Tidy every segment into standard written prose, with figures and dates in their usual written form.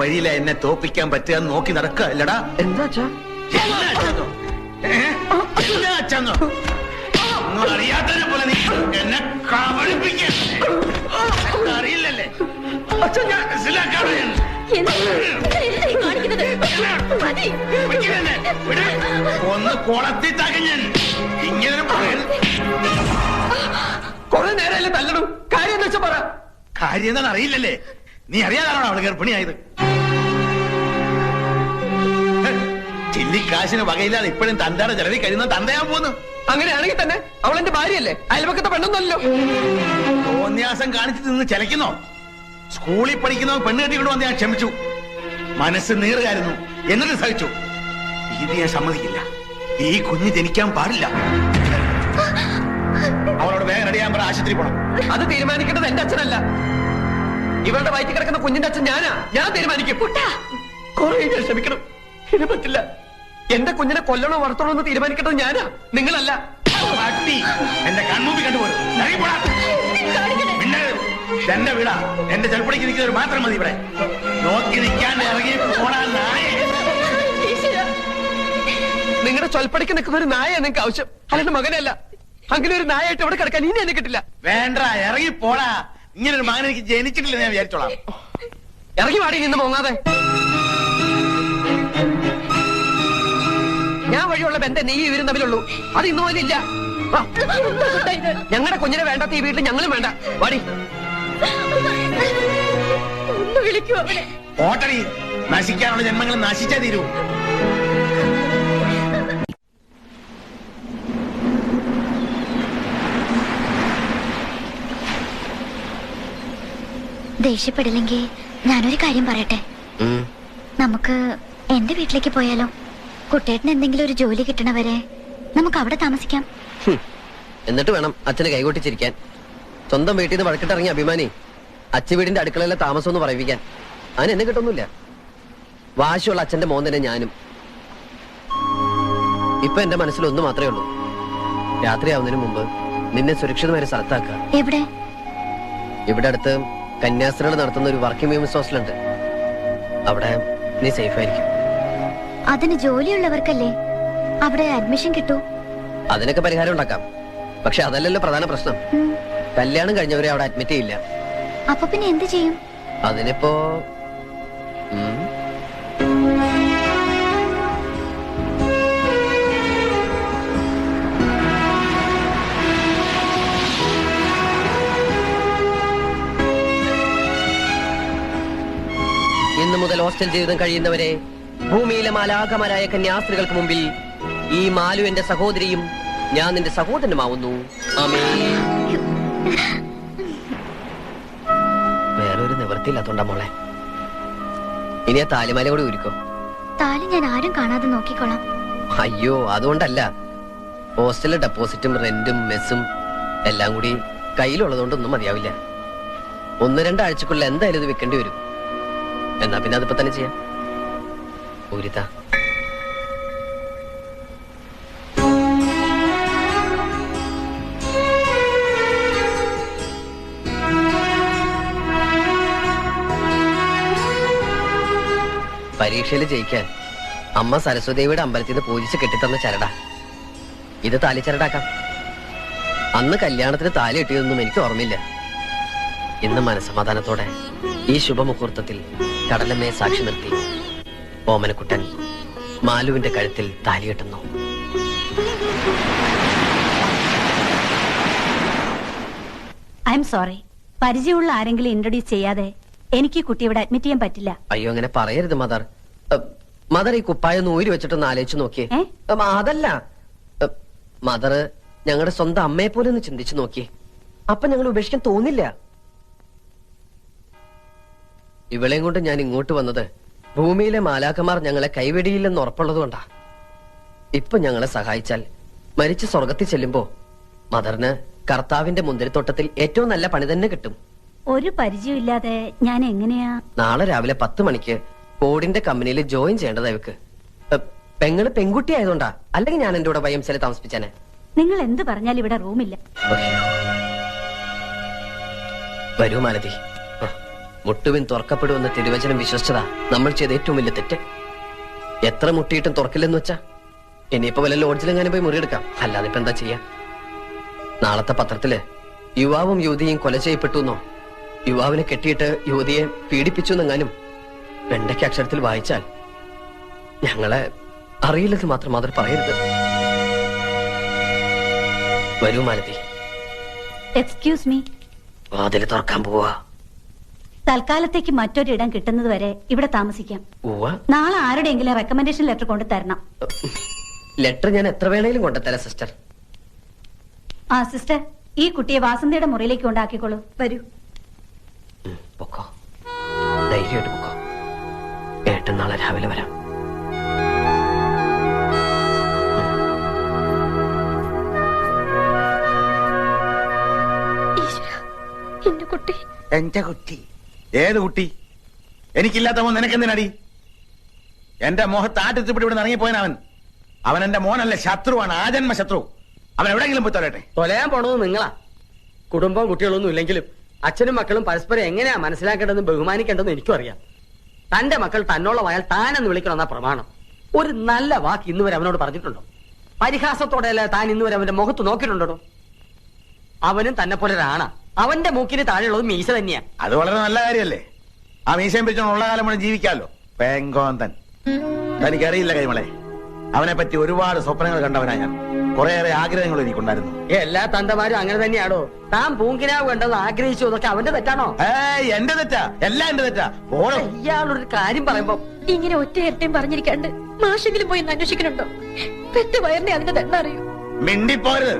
വഴിയില എന്നെ തോപ്പിക്കാൻ പറ്റുക നോക്കി നടക്കുക അല്ലടാ. എന്താ അച്ഛന്നോ അറിയാത്തതിനെ പോലെ നീ എന്നെ കബളിപ്പിക്കാൻ അറിയില്ലല്ലേ? മനസ്സിലാക്കാതെ ഒന്ന് കുളത്തി തകഞ്ഞൻ ഇങ്ങനെ കുറെ നേരമല്ലേ തല്ലണു. കാര്യം എന്താ വെച്ചാ പറ. കാര്യം എന്താണെന്ന് അറിയില്ലല്ലേ? നീ അറിയാതാണോ അവള് ഗർഭിണിയായത്? ചില്ലിക്കാശിന് വകയില്ലാതെ ഇപ്പോഴും തന്താടെ ചെലവിൽ കഴിയുന്ന തന്തയാൻ പോന്നു. അങ്ങനെയാണെങ്കിൽ തന്നെ അവൾ എന്റെ ഭാര്യയല്ലേ, അയൽപക്കത്തെ പെണ്ണൊന്നല്ലോ. തോന്യാസം കാണിച്ചിട്ട് നിന്ന് ചിലക്കുന്നോ? സ്കൂളിൽ പഠിക്കുന്നോ പെണ്ണ് കെട്ടിക്കൊണ്ട് വന്ന് ഞാൻ ക്ഷമിച്ചു. മനസ്സ് നീറുകയായിരുന്നു, എന്നിട്ട് സഹിച്ചു. ഇത് ഞാൻ സമ്മതിക്കില്ല. ഈ കുഞ്ഞ് ജനിക്കാൻ പാടില്ല. അവളോട് വേഗം റെഡിയാൻ പറ, ആശുപത്രി പോണം. അത് തീരുമാനിക്കേണ്ടത് എന്റെ അച്ഛനല്ല. ഇവളുടെ വയറ്റിൽ കിടക്കുന്ന കുഞ്ഞിന്റെ അച്ഛൻ ഞാനാ. ഞാൻ തീരുമാനിക്കും. കുറെ ഞാൻ ക്ഷമിക്കണം, ഇത് പറ്റില്ല. എന്റെ കുഞ്ഞിനെ കൊല്ലണോ വളർത്തണോ എന്ന് തീരുമാനിക്കേണ്ടത് ഞാനാ, നിങ്ങളല്ല. എന്റെ കൺമുമ്പിൽ കണ്ടുപോലും എന്റെ വീടാ. എന്റെ ചെറുപ്പടിക്ക് നിൽക്കുന്നവർ മാത്രം മതി ഇവിടെ. നോക്കി നിൽക്കാൻ ഇറങ്ങി പോണാൻ നായ. നിങ്ങളുടെ ചൊൽപ്പടിക്ക് നിൽക്കുന്ന ഒരു നായ നിങ്ങൾക്ക് ആവശ്യം, അല്ലാണ്ട് മകനല്ല. അങ്ങനെ ഒരു നായായിട്ട് ഇവിടെ കിടക്കാൻ ഇനി എന്നെ കിട്ടില്ല. വേണ്ട, ഇറങ്ങി പോടാ. ഇങ്ങനൊരു മകൻ എനിക്ക് ജനിച്ചിട്ടില്ല, ഞാൻ വിചാരിച്ചോളാം. ഇറങ്ങി വാടി നിന്ന് മോങ്ങാതെ. ഞാൻ വഴിയുള്ള ബന്ധം നീ ഇവരും തമ്മിലുള്ളൂ, അത് ഇന്നു പോലും ഇല്ല. ഞങ്ങളുടെ കുഞ്ഞിനെ വേണ്ടാത്ത ഈ വീട്ടിൽ ഞങ്ങളും വേണ്ട. വാടി. ഓട്ടടി, നശിക്കാനുള്ള ജന്മങ്ങൾ നശിച്ചേ തീരൂ. ദേഷ്യപ്പെടില്ലെങ്കിൽ ഞാനൊരു കാര്യം പറയട്ടെ. നമുക്ക് എന്റെ വീട്ടിലേക്ക് പോയാലോ? കുട്ടേട്ടന് എന്തെങ്കിലും ഒരു ജോലി കിട്ടണവരെ നമുക്ക് അവിടെ താമസിക്കാം. എന്നിട്ട് വേണം അച്ഛന് കൈകൊട്ടിച്ചിരിക്കാൻ. സ്വന്തം വീട്ടിൽ നിന്ന് വഴക്കിട്ടിറങ്ങിയ അഭിമാനി അച്ഛൻ വീടിന്റെ അടുക്കളയിലെ താമസം എന്ന് പറയിപ്പിക്കാൻ. അതിന് എന്നെ കിട്ടൊന്നുമില്ല. വാശിയുള്ള അച്ഛന്റെ മോൻ തന്നെ ഞാനും. ഇപ്പൊ എന്റെ മനസ്സിൽ ഒന്ന് മാത്രമേ ഉള്ളൂ, രാത്രിയാവുന്നതിന് മുമ്പ് നിന്നെ സുരക്ഷിതമായ ഒരു സ്ഥലത്താക്കുക. എവിടെ? ഇവിടെ അടുത്ത് കന്യാസ്ത്രീകൾ നടത്തുന്ന ഒരു വർക്കിംഗ് വിമൻസ് ഹോസ്റ്റലുണ്ട്. അവിടെ നീ സേഫ് ആയിരിക്കും. അതിന് ജോലിയുള്ളവർക്കല്ലേ അവിടെ അഡ്മിഷൻ കിട്ടൂ? അതിനൊക്കെ പരിഹാരം ഉണ്ടാക്കാം. പക്ഷെ അതല്ലല്ലോ പ്രധാന പ്രശ്നം. കല്യാണം കഴിഞ്ഞവരെ അവിടെ അഡ്മിറ്റ് ചെയ്യില്ല. അപ്പൊ പിന്നെ എന്ത് ചെയ്യും? അതിനിപ്പോ ഇന്നു മുതൽ ഹോസ്റ്റൽ ജീവിതം കഴിയുന്നവരെ ഭൂമിയിലെ മാലാഖമാരായ കന്യാസ്ത്രീകൾക്ക് മുമ്പിൽ ഈ മാലു എന്റെ സഹോദരിയും ഞാൻ നിന്റെ സഹോദരനുമാവുന്നു. വേറൊരു നിവൃത്തിയില്ലാത്തോണ്ടാ മോളെ. ഇനി ആ താലിമാല കൂടി ഊരിക്കോ. താലി ഞാൻ ആരും കാണാതെ നോക്കിക്കോളാം. അയ്യോ, അതുകൊണ്ടല്ല. ഹോസ്റ്റലിലെ ഡെപ്പോസിറ്റും റെന്റും മെസ്സും എല്ലാം കൂടി കയ്യിലുള്ളതുകൊണ്ടൊന്നും മതിയാവില്ല. 1-2 ആഴ്ചക്കുള്ളിൽ എന്തായാലും ഇത് വെക്കേണ്ടി വരും. എന്നാ പിന്നെ അതിപ്പോ തന്നെ ചെയ്യാം. ഊരിതാ. പരീക്ഷയിൽ ജയിക്കാൻ അമ്മ സരസ്വതിയുടെ അമ്പലത്തിൽ നിന്ന് പൂജിച്ച് കെട്ടിത്തന്ന ചരടാ ഇത്. താലിച്ചരടാക്കാം. അന്ന് കല്യാണത്തിന് താലി കെട്ടിയതൊന്നും എനിക്ക് ഓർമ്മയില്ല. ഇന്ന് മനസ്സമാധാനത്തോടെ ഈ ശുഭമുഹൂർത്തത്തിൽ കടലമ്മയെ സാക്ഷി നിർത്തി ഓമനക്കുട്ടൻ മാലുവിന്റെ കഴുത്തിൽ താലി കെട്ടുന്നു. I am sorry. പരിചയമുള്ള ആരെങ്കിലും ഇൻട്രൊഡ്യൂസ് ചെയ്യാതെ എനിക്ക് കുട്ടി ഇവിടെ അഡ്മിറ്റ് ചെയ്യാൻ പറ്റില്ല. അയ്യോ, അങ്ങനെ പറയരുത് മദർ. മദർ ഈ കുപ്പായൊന്ന് ഊരി വെച്ചിട്ടൊന്ന് ആലോചിച്ച് നോക്കിയേ. അതല്ല മദർ, ഞങ്ങളുടെ സ്വന്തം അമ്മയെ പോലെ ഒന്ന് ചിന്തിച്ചു നോക്കിയേ. അപ്പൊ ഞങ്ങൾ ഉപേക്ഷിക്കാൻ തോന്നില്ല. ഇവളെയും കൊണ്ട് ഞാൻ ഇങ്ങോട്ട് വന്നത് ഭൂമിയിലെ മാലാഖമാർ ഞങ്ങളെ കൈവെടിയില്ലെന്ന് ഉറപ്പുള്ളതുകൊണ്ടാ. ഇപ്പൊ ഞങ്ങളെ സഹായിച്ചാൽ മരിച്ച് സ്വർഗത്തിൽ ചെല്ലുമ്പോ മദറിന് കർത്താവിന്റെ മുന്തിരിത്തോട്ടത്തിൽ ഏറ്റവും നല്ല പണി തന്നെ കിട്ടും. ഒരു പരിചയമില്ലാതെ ഞാൻ എങ്ങനെയാ? നാളെ രാവിലെ 10 മണിക്ക് കോഡിന്റെ കമ്പനിയിൽ ജോയിൻ ചെയ്യേണ്ടതാ ഇവക്ക്. പെങ്ങള് പെൺകുട്ടി ആയതുകൊണ്ടാ, അല്ലെങ്കിൽ ഞാൻ എന്റെ കൂടെ YMCA താമസിപ്പിച്ചേനെ. നിങ്ങൾ എന്ത് പറഞ്ഞാലും ഇവിടെ റൂമില്ല. വരൂ മാലതി, മുട്ടുവിൻ തുറക്കപ്പെടുമെന്ന തിരുവചനം വിശ്വസിച്ചതാ നമ്മൾ ചെയ്ത ഏറ്റവും വലിയ തെറ്റ്. എത്ര മുട്ടിയിട്ടും തുറക്കില്ലെന്ന് വെച്ചാ ഇനിയിപ്പോ വല്ല ലോഡ്ജിലെങ്ങാനും പോയി മുറിയെടുക്കാം. അല്ലാതെ ഇപ്പൊ എന്താ ചെയ്യാ? നാളത്തെ പത്രത്തില് യുവാവും യുവതിയും കൊല ചെയ്യപ്പെട്ടു എന്നോ യുവാവിനെ കെട്ടിയിട്ട് യുവതിയെ പീഡിപ്പിച്ചു എന്നെങ്ങാനും വെണ്ടയ്ക്ക് അക്ഷരത്തിൽ വായിച്ചാൽ ഞങ്ങളെ അറിയില്ലെന്ന് മാത്രം പറയരുത്. വരൂ മാലതി. Excuse me. വാതില് തുറക്കാൻ പോവാ. തൽക്കാലത്തേക്ക് മറ്റൊരിടം കിട്ടുന്നത് വരെ ഇവിടെ താമസിക്കാം. നാളെ ആരുടെയെങ്കിലും റെക്കമെൻഡേഷൻ ലെറ്റർ കൊണ്ടു തരണം. ലെറ്റർ ഞാൻ എത്ര വേണേലും കൊണ്ടുതരാം സിസ്റ്റർ. ആ സിസ്റ്റർ, ഈ കുട്ടിയെ വാസന്തിയുടെ മുറിയിലേക്ക് കൊണ്ടാക്കിക്കോളൂ. വരൂ. പൊക്കോ, ധൈര്യമായിട്ട് പൊക്കോ. ഏട്ടൻ നാളെ രാവിലെ വരാം. എന്റെ കുട്ടി. ഏത് കുട്ടി? എനിക്കില്ലാത്ത മോൻ നിനക്കെന്തിനടി? എന്റെ മോഹത്ത് ആറ്റത്തിപ്പിടി ഇവിടെ ഇറങ്ങിപ്പോയൻ അവൻ. അവൻ എന്റെ മോനല്ല, ശത്രുവാണ്, ആജന്മ ശത്രു. അവൻ എവിടെയെങ്കിലും പോയി തൊലട്ടെ. തൊലയാൻ പോണത് നിങ്ങളാ. കുടുംബവും കുട്ടികളൊന്നും ഇല്ലെങ്കിലും അച്ഛനും മക്കളും പരസ്പരം എങ്ങനെയാ മനസ്സിലാക്കേണ്ടതെന്ന് ബഹുമാനിക്കേണ്ടതെന്ന് എനിക്കും അറിയാം. തന്റെ മക്കൾ തന്നോളമായാൽ താനെന്ന് വിളിക്കണമെന്ന പ്രമാണം. ഒരു നല്ല വാക്ക് ഇന്ന് വരെ അവനോട് പറഞ്ഞിട്ടുണ്ടോ? പരിഹാസത്തോടെയല്ല താൻ ഇന്ന് വരെ അവന്റെ മുഖത്ത് നോക്കിയിട്ടുണ്ടോ? അവനും തന്നെ പോലെ ഒരാണാ. അവന്റെ മൂക്കിന് താഴെയുള്ളത് മീശ തന്നെയാ. അത് വളരെ നല്ല കാര്യല്ലേ. ആ മീശയും പിടിച്ചോണ്ട് ഉള്ള കാലം മുഴുവൻ ജീവിക്കാമല്ലോ. പെങ്കോന്തൻ. തനിക്കറിയില്ല കൈമളെ, അവനെ പറ്റി ഒരുപാട് സ്വപ്നങ്ങൾ കണ്ടവനാ ഞാൻ. കുറേയേറെ ആഗ്രഹങ്ങളും എനിക്കുണ്ടായിരുന്നു. എല്ലാ തന്തമാരും അങ്ങനെ തന്നെയാണോ? താൻ പൂങ്കിനാവ് കണ്ടെന്ന് ആഗ്രഹിച്ചു, അതൊക്കെ അവന്റെ തെറ്റാണോ? എന്റെ തെറ്റാ, എല്ലാം എന്റെ തെറ്റാ. ഓരോ ഇയാളൊരു കാര്യം പറയുമ്പോ ഇങ്ങനെ ഒറ്റയേരത്തെയും പറഞ്ഞിരിക്കാണ്ട് മാഷെങ്കിലും പോയി അന്വേഷിക്കണുണ്ടോ? പെറ്റ വയറിനെ അതിന്റെ ദണ്ണ അറിയൂ. മിണ്ടിപ്പോരുത്.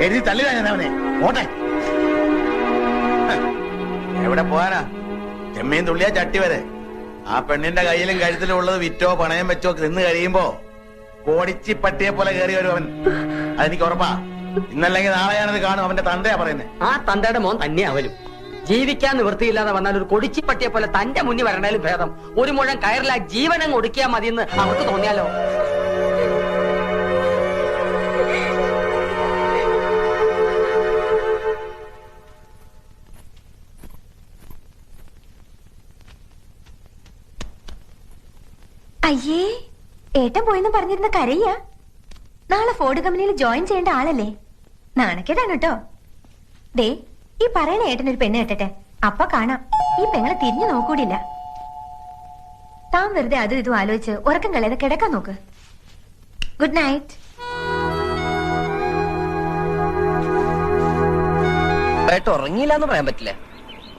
എഴുതി തള്ളിതാ ഞാൻ അവനെ. ഓട്ടെ. എവിടെ പോകാനാ? ചെമ്മീൻ തുള്ളിയാ ചട്ടി വരെ. ആ പെണ്ണിന്റെ കയ്യിലും കഴുത്തിലും ഉള്ളത് വിറ്റോ പണയം വെച്ചോ നിന്ന് കഴിയുമ്പോ കോടിച്ചി പട്ടിയെ പോലെ കയറി വരും അവൻ. അതെനിക്ക് ഉറപ്പാ. ഇന്നല്ലെങ്കിൽ നാളെയാണത് കാണും. അവന്റെ തന്തയാ പറയുന്നത്. ആ തന്തയുടെ മോൻ തന്നെയാ അവനും. ജീവിക്കാൻ നിവൃത്തിയില്ലാതെ വന്നാൽ ഒരു കൊടിച്ചിപ്പട്ടിയെ പോലെ തന്റെ മുന്നിൽ വരണേലും ഭേദം ഒരു മുഴം കയറില ജീവനം ഒടുക്കിയാൽ മതിയെന്ന് അവർക്ക് തോന്നിയാലോ? അയ്യേ, ഏട്ടൻ പോയെന്ന് പറഞ്ഞിരുന്ന കരയ്യ. നാളെ ഫോർഡ് കമ്പനിയിൽ ജോയിൻ ചെയ്യേണ്ട ആളല്ലേ? നാണക്കേടാണ് കേട്ടോ. ദേ, ഈ പറയണ ഏട്ടനൊരു പെണ്ണ് കെട്ടട്ടെ, അപ്പൊ കാണാം ഈ പെങ്ങളെ തിരിഞ്ഞു നോക്കൂടില്ല. താൻ വെറുതെ അതും ഇതും ആലോചിച്ച് ഉറക്കം കളയാതെ കിടക്കാൻ നോക്ക്. Good night. ഉറങ്ങിയില്ല എന്ന് പറയാൻ പറ്റില്ല.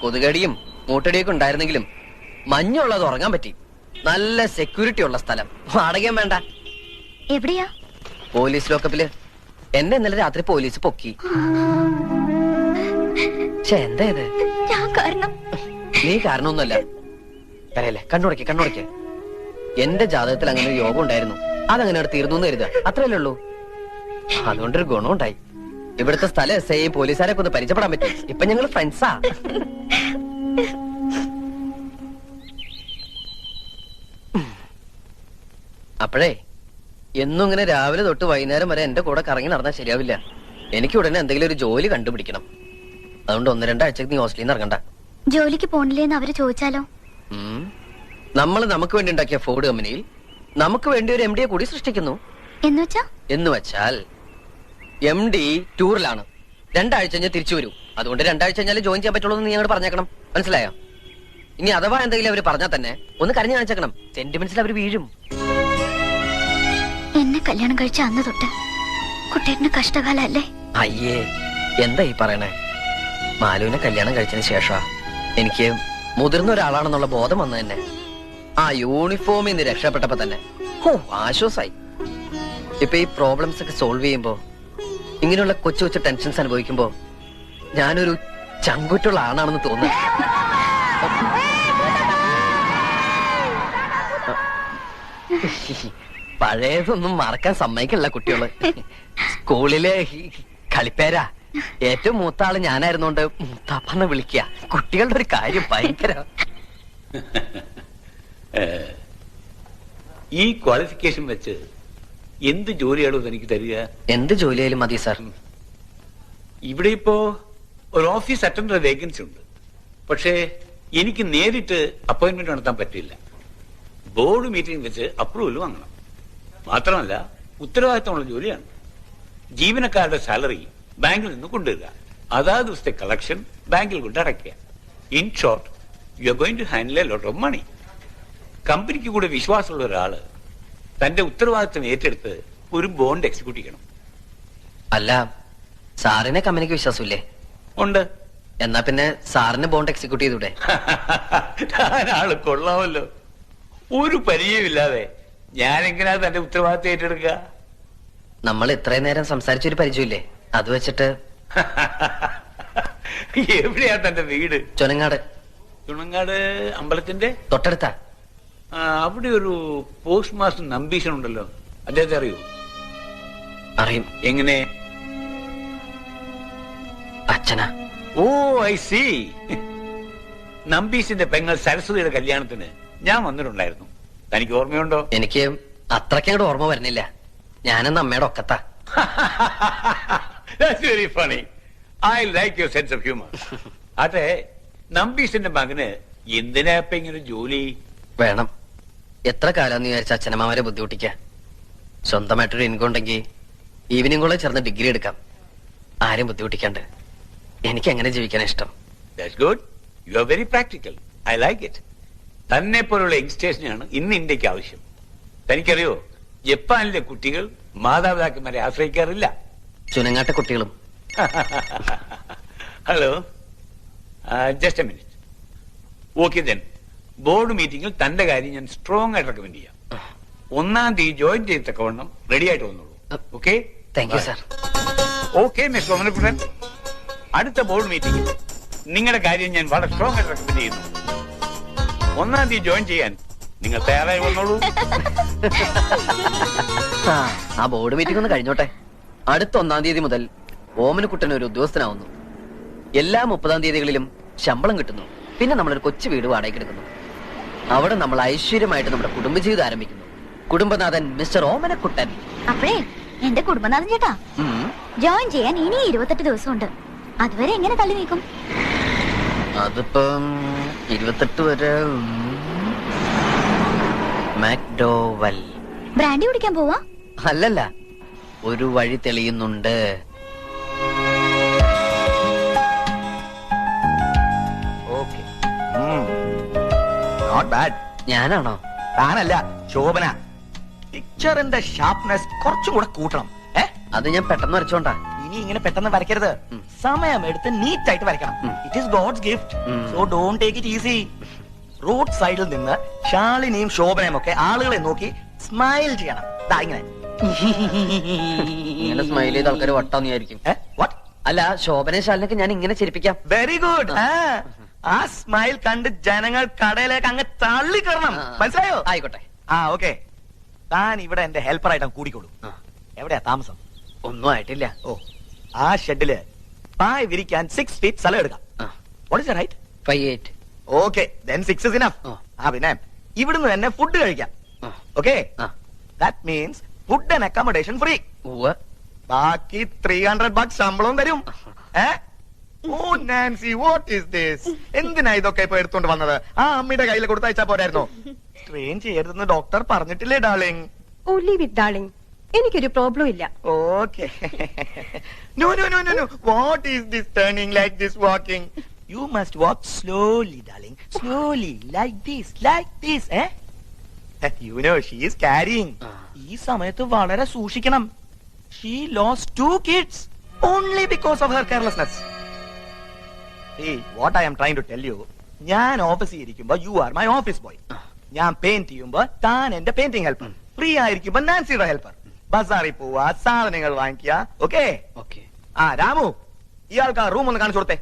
കൊതുകടിയും മൂട്ടടിയൊക്കെ ഉണ്ടായിരുന്നെങ്കിലും മഞ്ഞുള്ളത് ഉറങ്ങാൻ പറ്റി. നല്ല സെക്യൂരിറ്റി ഉള്ള സ്ഥലം. വാടകയും വേണ്ട. എവിടെയാ? പോലീസ് ലോക്കപ്പില്. എന്നെ ഇന്നലെ രാത്രി പോലീസ് പൊക്കി. എന്താ ഇത്? നീ കാരണമൊന്നുമല്ല. കരയല്ലേ? കണ്ണുടയ്ക്ക്. എന്റെ ജാതകത്തിൽ അങ്ങനെ ഒരു യോഗം ഉണ്ടായിരുന്നു. അതങ്ങനെ അവിടെ തീർന്നു എന്ന് കരുതുക. അത്രയല്ലേ ഉള്ളൂ. അതുകൊണ്ടൊരു ഗുണമുണ്ടായി. ഇവിടുത്തെ സ്ഥലം എസ് ഐ പോലീസുകാരൊക്കെ ഒന്ന് പരിചയപ്പെടാൻ പറ്റും. ഇപ്പൊ ഞങ്ങൾ ഫ്രണ്ട്സാ. അപ്പോഴേ എന്നും ഇങ്ങനെ രാവിലെ തൊട്ട് വൈകുന്നേരം വരെ എന്റെ കൂടെ കറങ്ങി നടന്നാൽ ശരിയാവില്ല. എനിക്ക് ഉടനെ എന്തെങ്കിലും ഒരു ജോലി കണ്ടുപിടിക്കണം. അതുകൊണ്ട് 1-2 ആഴ്ചക്ക് നീ ഹോസ്റ്റലിൽ നിന്ന് ഇറങ്ങണ്ട. ജോലിക്ക് പോണില്ലേന്ന് അവര് ചോദിച്ചാലോ? നമ്മൾ നമുക്ക് വേണ്ടി ഉണ്ടാക്കിയ ഫോർഡ് കമ്പനിയിൽ നമുക്ക് വേണ്ടി ഒരു MD കൂടി സൃഷ്ടിക്കുന്നു. എന്ന് വെച്ചാൽ MD ടൂറിലാണ്. 2 ആഴ്ച കഴിഞ്ഞാൽ തിരിച്ചു വരൂ. അതുകൊണ്ട് 2 ആഴ്ച കഴിഞ്ഞാൽ ജോയിൻ ചെയ്യാൻ പറ്റുള്ളൂ എന്ന് നീ അങ്ങോട്ട് പറഞ്ഞേക്കണം. മനസ്സിലായോ? ഇനി അഥവാ എന്തെങ്കിലും അവര് പറഞ്ഞാൽ തന്നെ ഒന്ന് കരഞ്ഞു കാണിച്ചേക്കണം. സെന്റിമെന്റ്സിൽ അവര് വീഴും. എന്നെ കല്യാണം കഴിച്ച അന്ന് തൊട്ട് കുട്ടേട്ടന് കഷ്ടകാലല്ലേ? അയ്യേ, എന്താ ഈ പറയണേ? മാലുവിനെ കല്യാണം കഴിച്ചതിന് ശേഷം എനിക്ക് മുതിർന്ന ഒരാളാണെന്നുള്ള ബോധം വന്നു തന്നെ. ആ യൂണിഫോമിൽ നിന്ന് രക്ഷപ്പെട്ടപ്പോ തന്നെ ആശ്വാസായി. ഇപ്പൊ ഈ പ്രോബ്ലംസ് ഒക്കെ സോൾവ് ചെയ്യുമ്പോ, ഇങ്ങനെയുള്ള കൊച്ചു കൊച്ചു ടെൻഷൻസ് അനുഭവിക്കുമ്പോ ഞാനൊരു ചങ്കുറ്റുള്ള ആണാണെന്ന് തോന്നുന്നു. പഴയതൊന്നും മറക്കാൻ സമ്മതിക്കില്ല കുട്ടികള്. സ്കൂളിലെ കളിപ്പേരാ. ഏറ്റവും മൂത്ത ആള് ഞാനായിരുന്നോണ്ട് മൂത്താപ്പന്ന് വിളിക്കുക. കുട്ടികളുടെ ഒരു കാര്യം ഭയങ്കര. ഈ ക്വാളിഫിക്കേഷൻ വെച്ച് എന്ത് ജോലിയാണോ എനിക്ക് തരിക? എന്ത് ജോലിയായാലും മതി സാർ. ഇവിടെ ഇപ്പോ ഒരു ഓഫീസ് അറ്റൻഡർ വേക്കൻസി ഉണ്ട്. പക്ഷേ എനിക്ക് നേരിട്ട് അപ്പോയിന്റ്മെന്റ് നടത്താൻ പറ്റില്ല. ബോർഡ് മീറ്റിംഗ് വെച്ച് അപ്രൂവൽ വാങ്ങണം. മാത്രമല്ല ഉത്തരവാദിത്തമുള്ള ജോലിയാണ്. ജീവനക്കാരുടെ സാലറി ബാങ്കിൽ നിന്ന് കൊണ്ടുവരിക, അതാത് ദിവസത്തെ കളക്ഷൻ ബാങ്കിൽ കൊണ്ട് അടയ്ക്കുക. In short, you are going to handle a lot of money. കമ്പനിക്ക് കൂടെ വിശ്വാസമുള്ള ഒരാള് തന്റെ ഉത്തരവാദിത്തം ഏറ്റെടുത്ത് ഒരു ബോണ്ട് എക്സിക്യൂട്ട് ചെയ്യണം. അല്ല, സാറിനെ കമ്പനിക്ക് വിശ്വാസമില്ലേ? ഉണ്ട്. എന്നാ പിന്നെ സാറിന് ബോണ്ട് എക്സിക്യൂട്ട് ചെയ്തൂടെ? ആള് കൊള്ളാമല്ലോ. ഒരു പരിചയമില്ലാതെ ഞാനെങ്ങനെയാ തന്റെ ഉത്തരവാദിത്തം ഏറ്റെടുക്കുക? നമ്മൾ ഇത്രയും നേരം സംസാരിച്ചൊരു പരിചയമില്ലേ? അത് വെച്ചിട്ട് എവിടെയാ തന്റെ വീട്? ചുനങ്ങാട്. ചുണങ്ങാട് അമ്പലത്തിന്റെ തൊട്ടടുത്താ. അവിടെ ഒരു പോസ്റ്റ് മാസ്റ്റർ നമ്പീശൻ ഉണ്ടല്ലോ, അദ്ദേഹത്തെ അറിയൂ? അറിയും. എങ്ങനെ? അച്ഛനാ. ഓ, ഐ സി. നമ്പീശിന്റെ പെങ്ങൾ സരസ്വതിയുടെ കല്യാണത്തിന് ഞാൻ വന്നിട്ടുണ്ടായിരുന്നു. തനിക്ക് ഓർമ്മയുണ്ടോ? എനിക്ക് അത്രയ്ക്കങ്ങോട്ട് ഓർമ്മ വരുന്നില്ല. ഞാനെന്ന് അമ്മയുടെ ഒക്കത്താ. That's very funny. I like your sense of humor. അതെ, നമ്പീശിന്റെ മകന് എന്തിനാ ഇപ്പൊ ഇങ്ങനെ ജോലി? വേണം. എത്ര കാലം വിചാരിച്ച അച്ഛനമ്മമാരെ ബുദ്ധിമുട്ടിക്ക. സ്വന്തമായിട്ടൊരു ഇൻകം ഉണ്ടെങ്കിൽ ഈവനിങ് കോളേജ് ചേർന്ന് ഡിഗ്രി എടുക്കാം, ആരും ബുദ്ധിമുട്ടിക്കാണ്ട്. എനിക്ക് എങ്ങനെ ജീവിക്കാൻ ഇഷ്ടം. That's good. You are very practical. I like it. തന്നെ പോലുള്ള യങ്സ്റ്റേഴ്സിനാണ് ഇന്ന് ഇന്ത്യക്ക് ആവശ്യം. തനിക്കറിയോ, ജപ്പാനിലെ കുട്ടികൾ മാതാപിതാക്കന്മാരെ ആശ്രയിക്കാറില്ല. ചുനങ്ങാട്ടെ കുട്ടികളും. Hello, just A minute. Okay then, board മീറ്റിംഗിൽ തന്റെ കാര്യം ഞാൻ സ്ട്രോങ് ആയിട്ട് റെക്കമെൻഡ് ചെയ്യാം. 1-ാം തീയതി ജോയിൻ ചെയ്തക്കവണ്ണം റെഡി ആയിട്ട് വന്നോളൂ. Okay? Thank you sir. Okay mister Omanakuttan, അടുത്ത ബോർഡ് മീറ്റിംഗിൽ നിങ്ങളുടെ കാര്യം ഞാൻ വളരെ സ്ട്രോങ് ആയിട്ട് റെക്കമെൻഡ് ചെയ്യുന്നു. 1-ാം തീയതി ജോയിൻ ചെയ്യാൻ നിങ്ങൾ തയ്യാറായി വന്നോളൂ. ആ ബോർഡ് മീറ്റിംഗ് ഒന്ന് കഴിഞ്ഞോട്ടെ. അടുത്ത 1-ാം തീയതി മുതൽ ഓമനക്കുട്ടൻ ഒരു ഉദ്യോഗസ്ഥനാവുന്നു. എല്ലാ 30-ാം തീയതികളിലും ശമ്പളം കിട്ടുന്നു. പിന്നെ നമ്മളൊരു കൊച്ചു വീട് വാടകയ്ക്ക് എടുക്കുന്നു. അവിടെ നമ്മൾ ഐശ്വര്യമായിട്ട് നമ്മുടെ കുടുംബജീവിതം ആരംഭിക്കുന്നു. കുടുംബനാഥൻ മിസ്റ്റർ ഓമനക്കുട്ടൻ. അപ്പഴേ എന്റെ കുടുംബനാഥൻ ചേട്ടാ, ജോയിൻ ചെയ്യാൻ ഇനി 28 ദിവസമുണ്ട്. അതുവരെ എങ്ങനെ തള്ളി നീക്കും? അതിപ്പം 28 വരെ. മാക്ഡോവൽ. ബ്രാൻഡി കുടിക്കാൻ പോവാ? അല്ലല്ല, ഒരു വഴി തെളിയുന്നുണ്ട്. Okay, not bad. ഞാനാണോ? താനല്ല, ശോഭന. പിക്ചറിന്റെ ഷാർപ്നെസ് കുറച്ചും കൂടെ കൂട്ടണം. അത് ഞാൻ പെട്ടെന്ന് വരച്ചോണ്ടാ. ഇനി ഇങ്ങനെ പെട്ടെന്ന് വരയ്ക്കരുത്. സമയം എടുത്ത് നീറ്റ് ആയിട്ട് വരയ്ക്കണം. It is God's gift, so don't take it easy. Road സൈഡിൽ നിന്ന് ശാലിനിയും ശോഭനയും ഒക്കെ ആളുകളെ നോക്കി സ്മൈൽ ചെയ്യണം. ഇങ്ങനെ ഇങ്ങനെ സ്മൈൽ ചെയ്ത ആൾക്കാർ വട്ടാന്ന് വിചാരിക്കും. വാട്ട്? അല്ല, ശോഭന ശാലിനൊക്കെ ഞാൻ ഇങ്ങനെ ചിരിപ്പിക്കാം. Very good. ആ സ്മൈൽ കണ്ട് ജനങ്ങൾ കടയിലേക്ക് അങ്ങ് തള്ളിക്കറണം. മനസ്സിലായോ? ആയിക്കോട്ടെ. ഓക്കെ. താൻ ഇവിടെ എന്റെ ഹെൽപ്പറായിട്ട് കൂടിക്കോളൂ. എവിടെയാ താമസം? ഒന്നും ആയിട്ടില്ല. ഓ, ആ ഷെഡില് പായ് വിരിക്കാൻ 6 feet സ്ഥലം എടുക്കാം. What is right? 5'8". Okay, then 6 is enough. പിന്നെ ഇവിടുന്ന് തന്നെ ഫുഡ് കഴിക്കാം. Okay, that means food and accommodation free. ബാക്കി $300 ശമ്പളവും തരും. Oh Nancy, what is this? എന്തിനാ ഇതൊക്കെ ഇപ്പൊ എടുത്തോണ്ട് വന്നത്? ആ അമ്മയുടെ കയ്യിൽ കൊടുത്തയച്ചാ പോരായിരുന്നോ? ട്രെയിൻ ചെയ്യരുതെന്ന് ഡോക്ടർ പറഞ്ഞിട്ടില്ലേ darling? Oh leave it darling, എനിക്കൊരു പ്രോബ്ലം ഇല്ല. Okay. No no no no no, what is this turning like this walking? You must walk slowly, darling. Slowly, like this, You know, she is carrying. ഈ സമയത്ത് വളരെ സൂക്ഷിക്കണം. She lost 2 kids only because of her carelessness. See, what I am trying to tell you, ഞാൻ ഓഫീസിൽ ഇരിക്കുമ്പോ you are my office boy. ഞാൻ paint ചെയ്യുമ്പോ താൻ എന്റെ പെയിന്റിംഗ് ഹെൽപ്പർ. ഫ്രീ ആയിരിക്കുമ്പോ നാൻസിയുടെ ഹെൽപ്പർ. ബസാറിൽ പോവാ, സാധനങ്ങൾ വാങ്ങിക്കുക. ഓക്കെ? രാമു, ഇയാൾക്ക് ആ റൂം ഒന്ന് കാണിച്ചു കൊടുത്തേ.